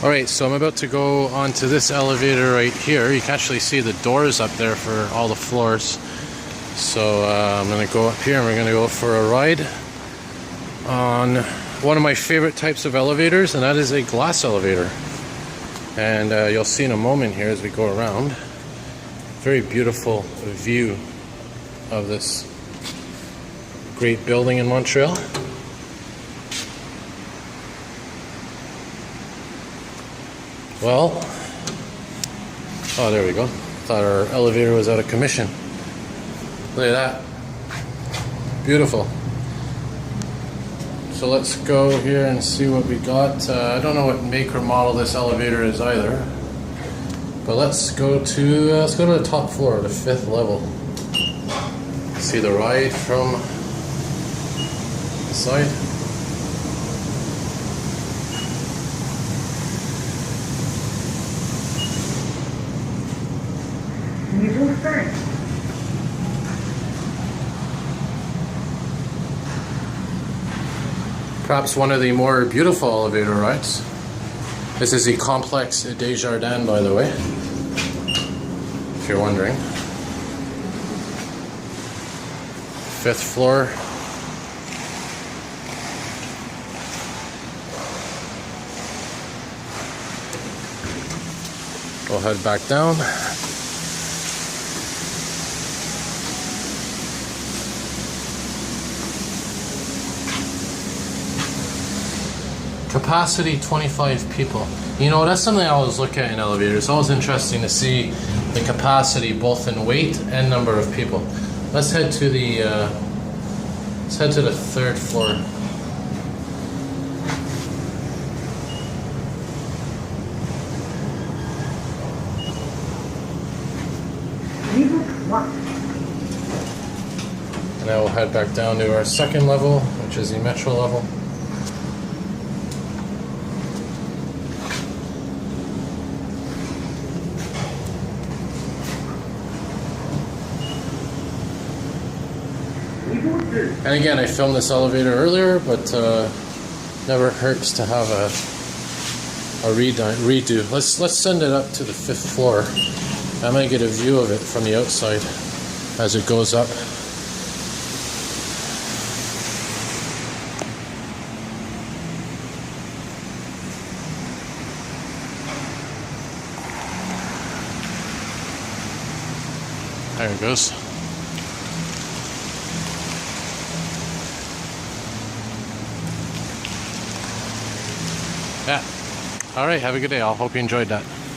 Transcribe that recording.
Alright, so I'm about to go onto this elevator right here. You can actually see the doors up there for all the floors. So I'm going to go up here and we're going to go for a ride on one of my favorite types of elevators, and that is a glass elevator. And you'll see in a moment here as we go around. Very beautiful view of this great building in Montreal. Well, oh, there we go. Thought our elevator was out of commission. Look at that. Beautiful. So let's go here and see what we got. I don't know what make or model this elevator is either. But let's go to the top floor, the 5th level. See the ride from the side. Perhaps one of the more beautiful elevator rides. This is the Complex Desjardins, by the way, if you're wondering. 5th floor. We'll head back down. Capacity 25 people. You know, that's something I always look at in elevators. It's always interesting to see the capacity both in weight and number of people. Let's head to the 3rd floor. And now we'll head back down to our 2nd level, which is the metro level. And again, I filmed this elevator earlier, but never hurts to have a redo. Let's send it up to the 5th floor. I might get a view of it from the outside as it goes up. There it goes. Yeah. All right. Have a good day. I hope you enjoyed that.